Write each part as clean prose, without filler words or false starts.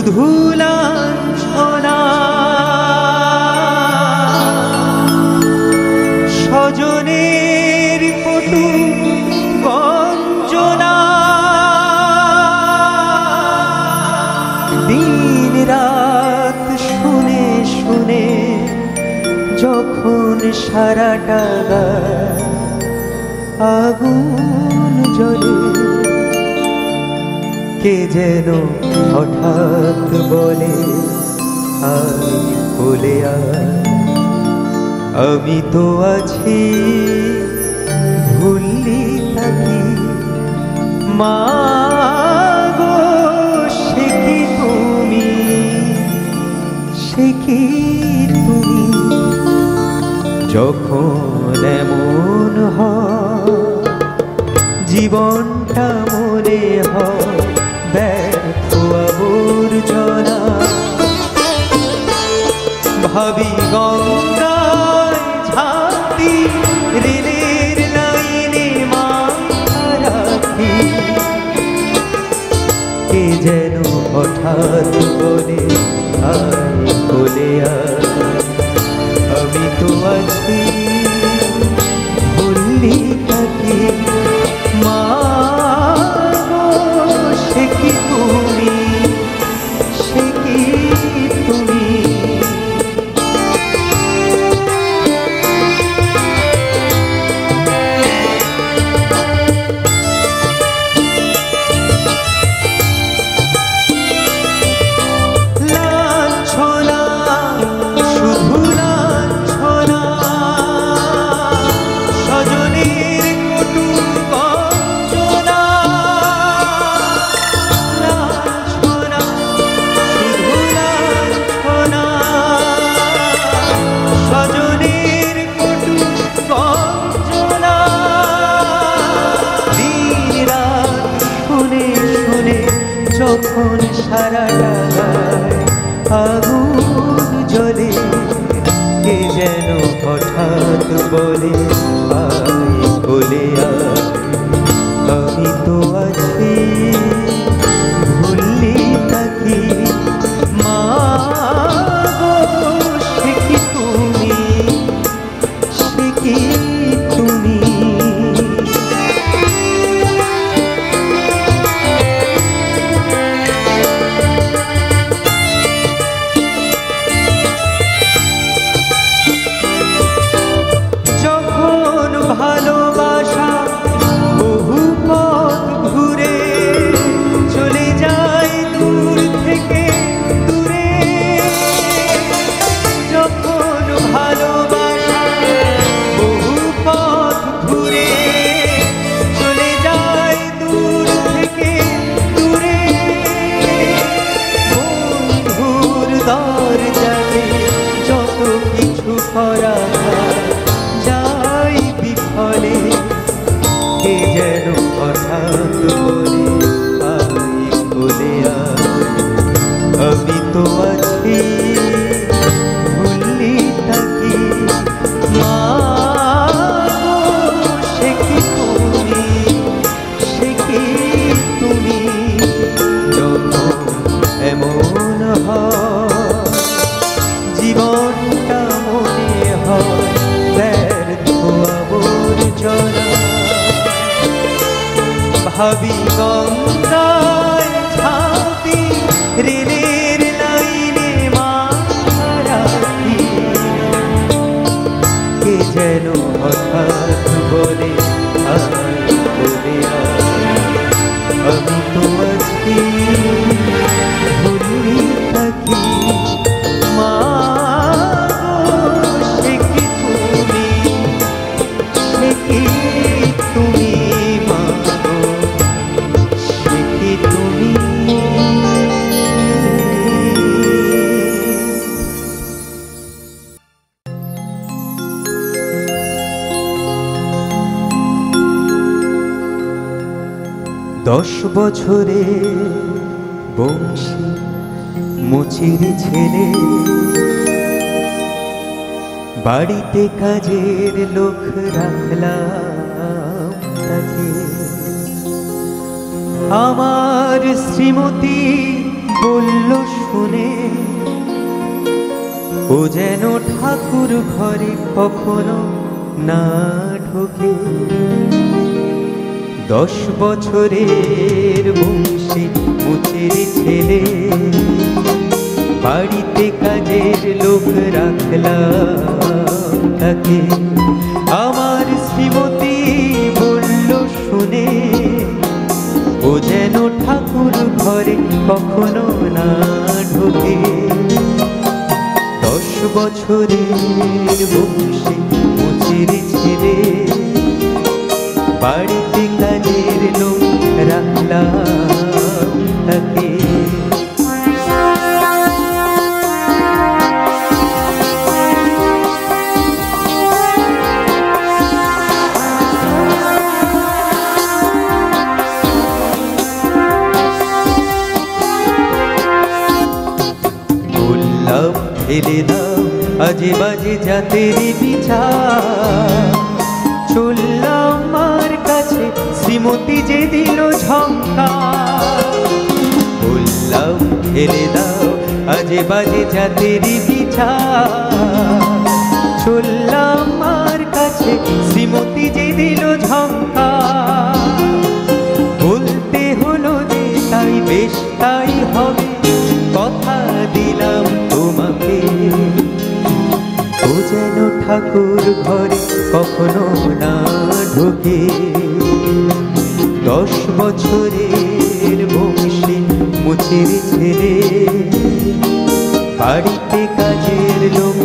শুধু লাঞ্ছনা স্বজনের কটু গঞ্জনা দিন রাত শুনে শুনে যখন সারাটা গায় আগুন জ্বলে কে যেন হঠাৎ বলে আয় বলে আমি তো আছি ভুললি থাকি মা গো সে কি তুমি সে কি তুমি যখন এমন হয় জীবনটা মনে হয় ব্যর্থ আবর্জনা ভাবি গঙ্গায় ঝাঁপি রেলের লাইনে মাথা রাখি কে যেন হঠাৎ বলে আয় বলে আমি তো আছি ভুললি থাকি মা গো সে কি তুমি সে কি তুমি যখন সারাটা গায় আগুন জ্বলে কে যেন হঠাৎ বলে আয় বলে আমি তো আছি ভুললি থাকি মা গো সে কি তুমি সে কি তুমি যাই বিফলে কে যেন হঠাৎ বলে আয় বলে আমি তো আছি ভুললি থাকি মা গো সে কি তুমি সে কি তুমি যখন এমন হয় জীবনটা মনে হয় ব্যর্থ আবর্জনা ভাবি গঙ্গায় ঝাঁপি রেলের লাইনে মাথা রাখি কে যেন হঠাৎ বলে আয় বলে আমি তো আছি ভুললি থাকি মা সে কি তুমি মা গো সে কি তুমি 10 বছরে বংশী মুচির ছেলে বাড়িতে কাজের লোক রাখলাম তাকে আমার শ্রীমতী বলল শুনে, ও যেন ঠাকুর ঘরে কখনো না ঢোকে। 10 বছরের বংশী মুচের ছেলে, বাড়িতে কাজের লোক রাখলাম তাকে। আমার শ্রীমতী বলল শুনে, ও যেন ঠাকুর ঘরে কখনো না ঢোকে। 10 বছরের বংশী মুচের ছেলে, বাড়িতে কাজের লোক রাখলাম তাকে। বললাম ফেলে দাও আজে বাজে জাতের বিচার, চললাম মার কাছে শ্রীমতী যে দিল ঝংকার। বললাম ফেলে দাও আজে বাজে জাতের বিচার, চললাম মার কাছে শ্রীমতী যে দিল ঝংকার। বলতে হলো যে তাই বেশ তাই হবে, কথা দিলাম তোমাকে। ও যেন ঠাকুর ঘরে কখনো না ঢোকে। 10 বছরের বংশী মুচের ছেলে, বাড়িতে কাজের লোক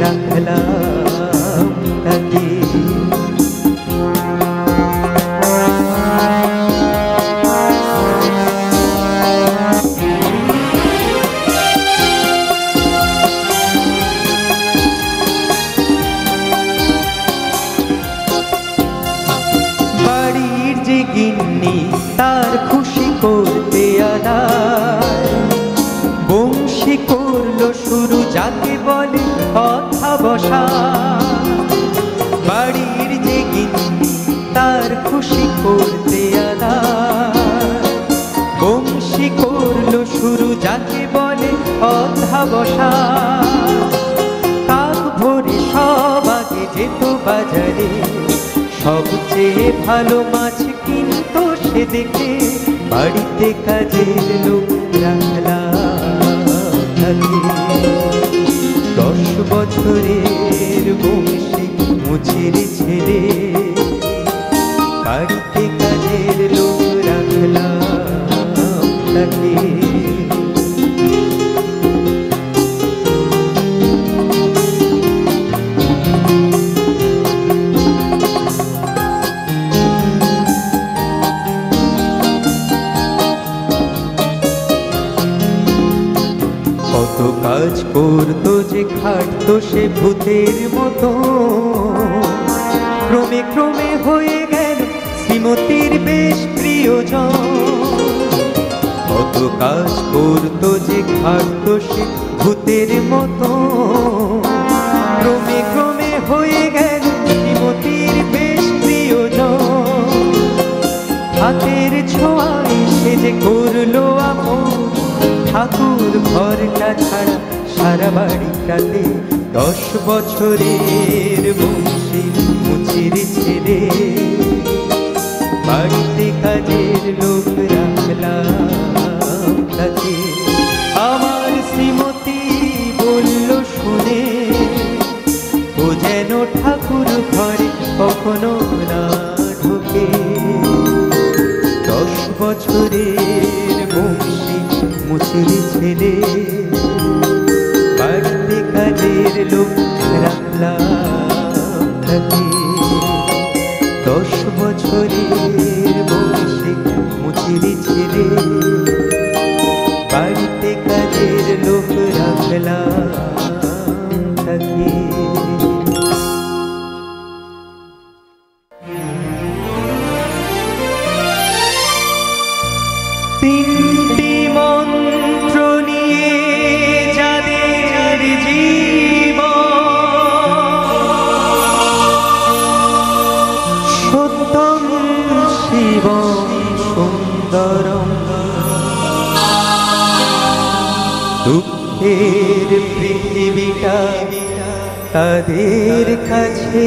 রাখলাম তাকে। গিন্নি তার খুশি করতে আদায়, বংশী করলো শুরু যাকে বলে কথা বসা। বাড়ির যে গিন্নি তার খুশি করতে আদায়, বংশী করলো শুরু যাকে বলে কথা বসা। কাক ভোরে সব আগে যেত বাজারে, সবচেয়ে ভালো মাছ কিনতো সে দেখে, বাড়িতে কাজের লোক রাখলাম তাকে। 10 বছরের বংশী মুচের ছেলে, বাড়িতে কাজের লোক রাখলাম তাকে। কত কাজ করতো যে খাটতো সে ভূতের মতো, ক্রমে ক্রমে হয়ে গেল শ্রীমতীর বেশ প্রিয়জন। কত কাজ করতো যে খাটতো সে ভূতের মতো, ক্রমে ক্রমে হয়ে গেল শ্রীমতীর বেশ প্রিয়জন। হাতের ছোঁয়ায় সে যে করলো আপন, ঠাকুর ঘরটা ছাড়া সারা বাড়িটাতে। 10 বছরের বংশী মুচের ছেলে, বাড়িতে কাজের লোক রাখলাম তাকে। আমার শ্রীমতী বলল শুনে, ও যেন ঠাকুর ঘরে কখনো না ঢোকে। 10 বছরের বংশী মুচের ছেলে, বাড়িতে কাজের লোক রাখলাম তাকে। 10 বছরের বংশী মুচের ছেলে, বাড়িতে কাজের লোক রাখলাম তাকে। তিনটি মন্ত্র নিয়ে যাদের জীবন, সত্যম শিবম সুন্দরম। দুঃখের পৃথিবীটা তাদের কাছে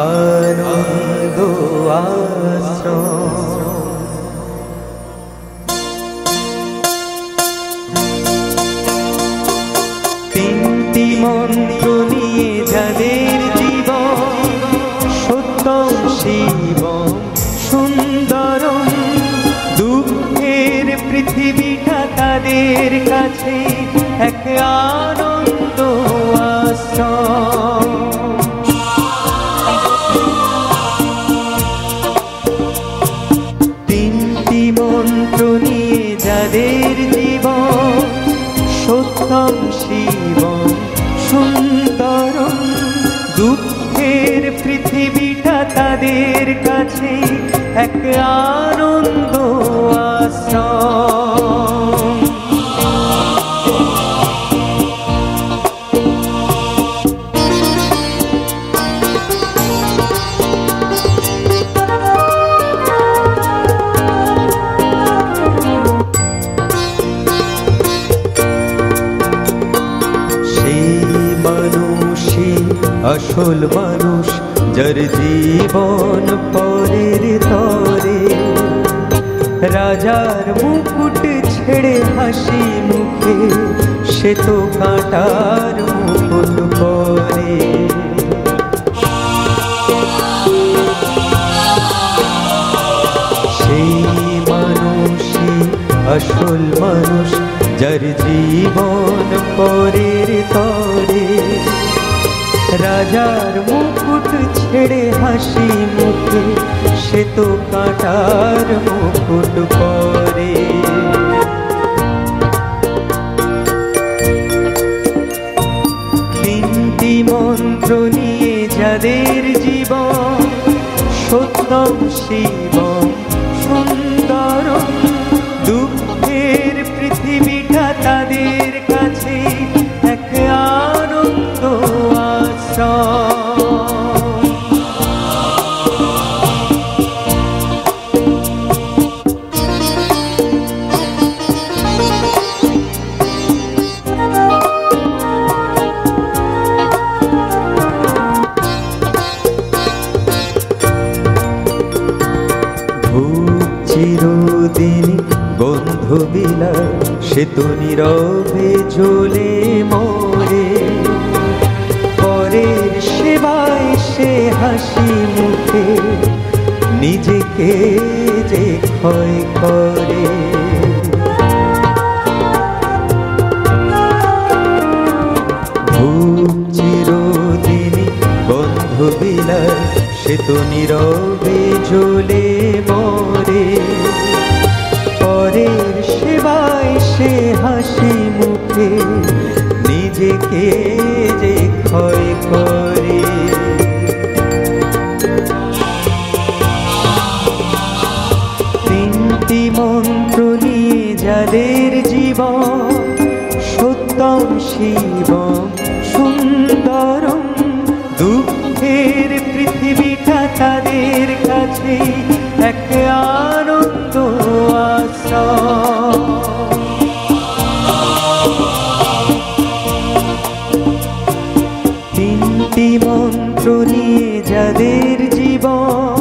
আনন্দ আশ্রয়। তিনটি মন্ত্র নিয়ে যাদের জীবন সত্যম শিবম সুন্দরম, দুঃখের পৃথিবীটা তাদের কাছে এক আনন্দ আশ্রয়। তিনটি মন্ত্র নিয়ে যাদের জীবন সত্যম শিবম সুন্দরম, দুঃখের পৃথিবীটা তাদের কাছে এক আনন্দ আশ্রয়। আসল মানুষ যার জীবন পরের তরে, রাজার মুকুট ছেড়ে হাসি মুখে সে তো কাঁটার মুকুট পরে। সেই মানুষই আসল মানুষ যার জীবন পরের তরে, রাজার মুকুট ছেড়ে হাসি মুখে সে তো কাঁটার মুকুট পরে। তিনটি মন্ত্র নিয়ে যাদের জীবন সত্যম শিবম সুন্দরম, দুঃখের পৃথিবীটা তাদের কাছে এক আনন্দ আশ্রয়। চিরদিন গন্ধ বিলায় সে তো নীরবে জ্বলে মরে, পরের সেবায় সে হাসি মুখে নিজেকে যে ক্ষয় করে। ভূপ চিরদিন গন্ধ বিলায় সে তো নীরবে জ্বলে মরে, পরের সেবায় সে হাসি মুখে নিজেকে যে ক্ষয় করে। তিনটি মন্ত্র নিয়ে যাদের জীবন সত্যম শিবম সুন্দরম, দুঃখের পৃথিবীটা তাদের কাছে এক আনন্দ আশ্রয়। তিনটি মন্ত্র নিয়ে যাদের জীবন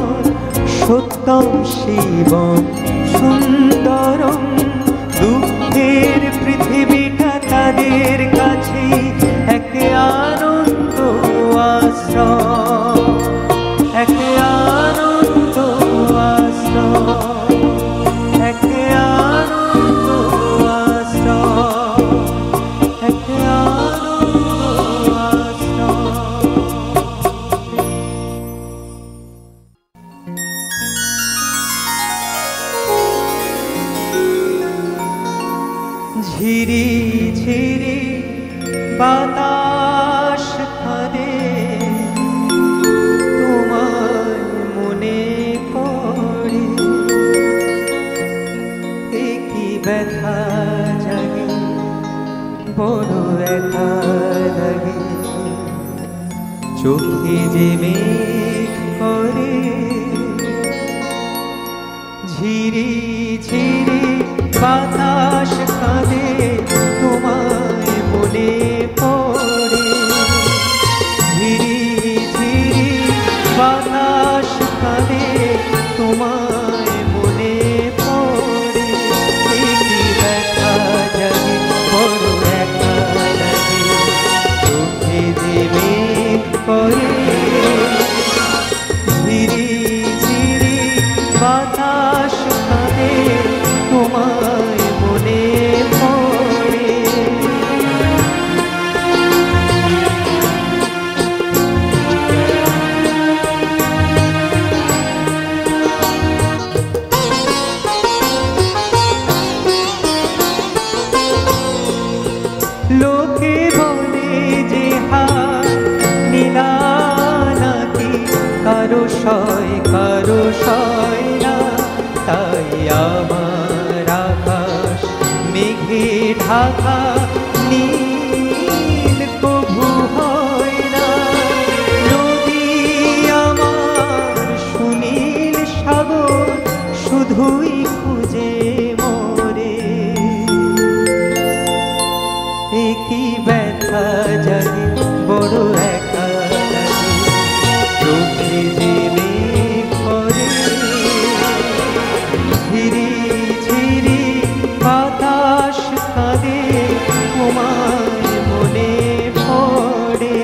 সত্যম শিবম সুন্দরম, দুঃখের পৃথিবীটা তাদের কাছে এক আনন্দ আশ্রয়, এক আনন্দ আশ্রয়, এক আনন্দ আশ্রয়, এক আনন্দ আশ্রয়। ঝিরি ঝিরি বাতাস ফাঁদে তোমার মনে পড়ে, কি ব্যথা জাগে বড় একা লাগে, চোখে যে মেঘ করে। ঝিরি ঝিরি বাতাস কাঁদে মাখা নীল কভু হয় না। নদী আমার সুনীল সাগর শুধুই খুঁজে মরে। একই ব্যথা জাগে বড় একা লাগে, চোখে যে মেঘ করে ঝিরি ঝিরি বাতাস কাঁদে তোমার মনে পড়ে।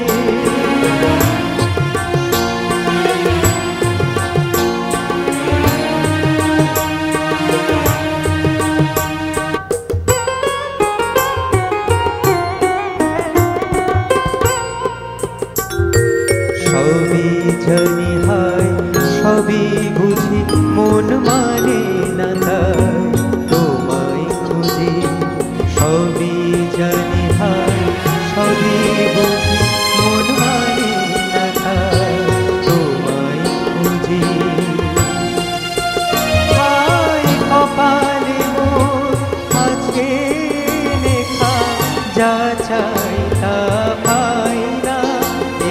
সবই জানি হায় সবই বুঝি মন মানে না তাই তোমায় খুঁজি। সবই জানি হায় সবই বুঝি মন মানে না তাই তোমায় খুঁজি। হায় কপালে মোর আছে লেখা, যা চাই তা পাই না।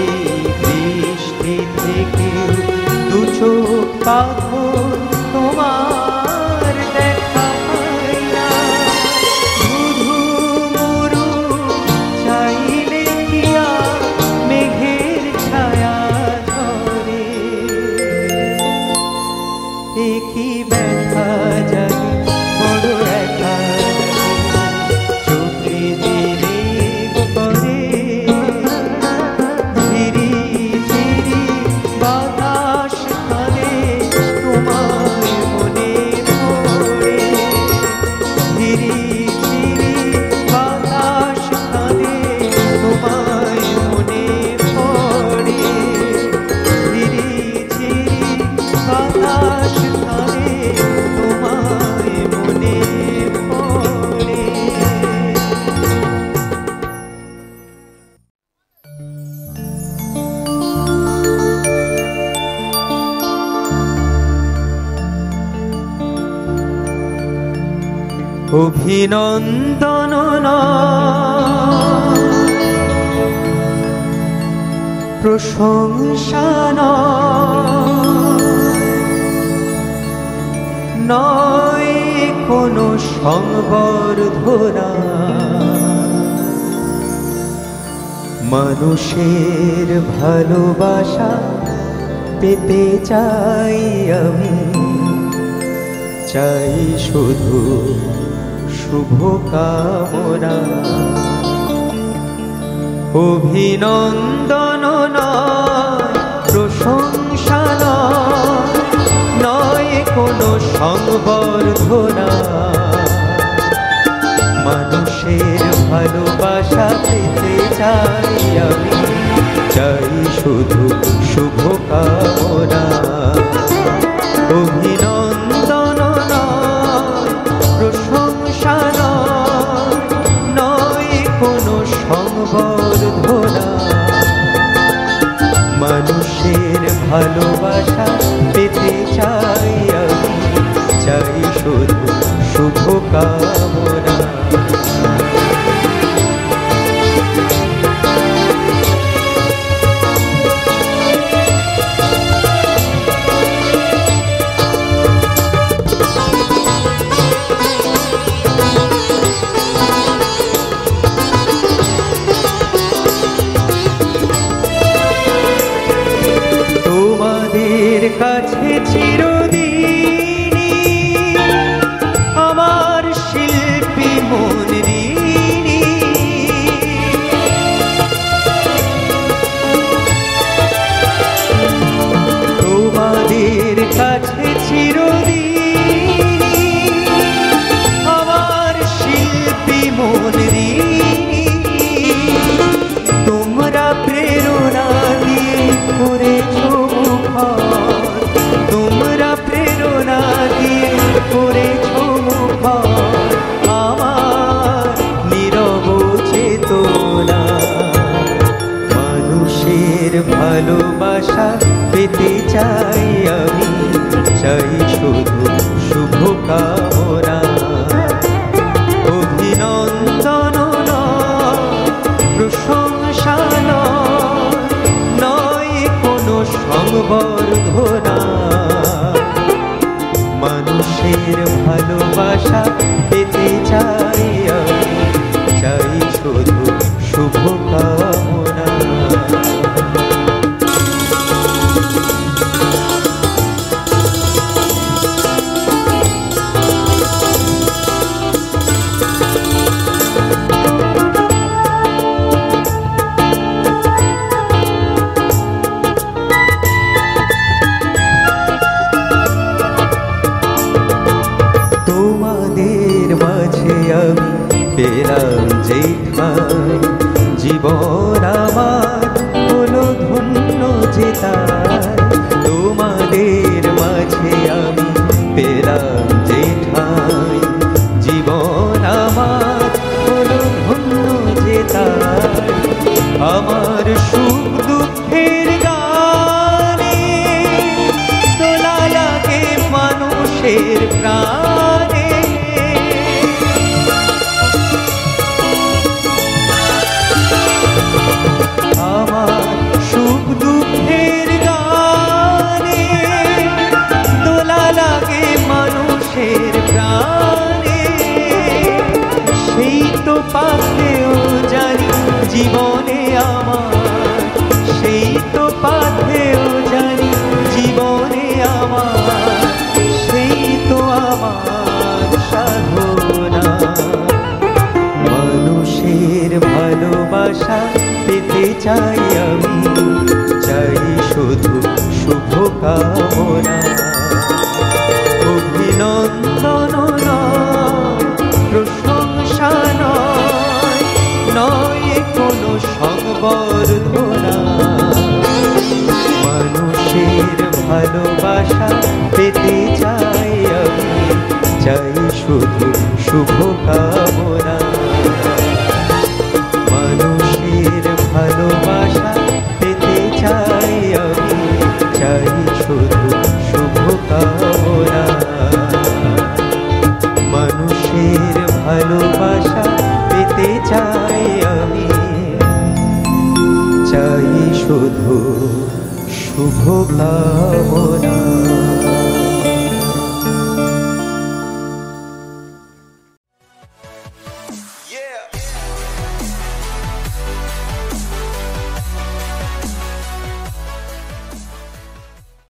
এই বৃষ্টি থেকে দু চোখ পাথর তোমার দেখা পাই না। শুধু মরু চাইলে কি আর মেঘের ছায়া ধরে। একই ব্যথা জাগে বড় একা লাগে, চোখে যে মেঘ করে ঝিরি ঝিরি বাতাস কাঁদে তোমার মনে পড়ে। ঝিরি ঝিরি বাতাস কাঁদে তোমার মনে পড়ে। ঝিরি ঝিরি বাতাস কাঁদে তোমার মনে পড়ে। অভিনন্দন নয়, প্রশংসা নয় কোনো সংবর্ধনা। মানুষের ভালোবাসা পেতে চাই আমি, চাই শুধু শুভ কামনা। অভিনন্দন নয়, প্রশংসা নয় কোনো সংবর্ধনা। মানুষের ভালোবাসা পেতে চাই আমি, চাই শুধু শুভ কামনা। অভিনন্দন নয়, প্রশংসা নয় কোনো সংবর্ধনা। মানুষের ভালোবাসা পেতে চাই আমি, চাই শুধু শুভ কামনা। তোমাদের কাছে চিরদিনই আমার শিল্পী মন ঋণী। তোমাদের কাছে চিরদিনই আমার শিল্পী মন ঋণী। তোমরা প্রেরণা দিয়ে করেছো মুখর, তোমরা প্রেরণা দিয়ে করেছো মুখর আমার নীরব চেতনা। মানুষের ভালোবাসা পেতে চাই আমি, চাই শুধু শুভ কামনা। অভিনন্দন সংবর্ধনা। মানুষের ভালোবাসা পেতে চাই আমি, চাই শুধু শুভকামনা। তোমাদের মাঝে আমি পেলাম যে ঠাঁই, জীবন আমার হলো ধন্য যে তাই। তোমাদের মাঝে আমি পেলাম যে ঠাঁই, জীবন আমার হলো ধন্য যে তাই। আমার সুখ দুঃখের গানে দোলা লাগে মানুষের প্রাণে। আমার সুখ দুঃখের গানে দোলা লাগে মানুষের প্রাণে। সেই তো পাথেও জানি জীবনে আমার, সেই তো পাথেও জানি জীবনে আমার, সেই তো আমার সাধনা। মানুষের ভালোবাসা পেতে চাই আমি, চাই শুধু শুভকামনা। অভিনন্দন নয়, প্রশংসা নয়, নয় কোনো সংবর্ধনা। মানুষের ভালোবাসা পেতে চাই আমি, চাই শুধু শুভকামনা। মানুষের ভালোবাসা পেতে চাই আমি, চাই শুধু শুভকামনা। মানুষের ভালোবাসা পেতে চাই আমি, চাই শুধু শুভকামনা।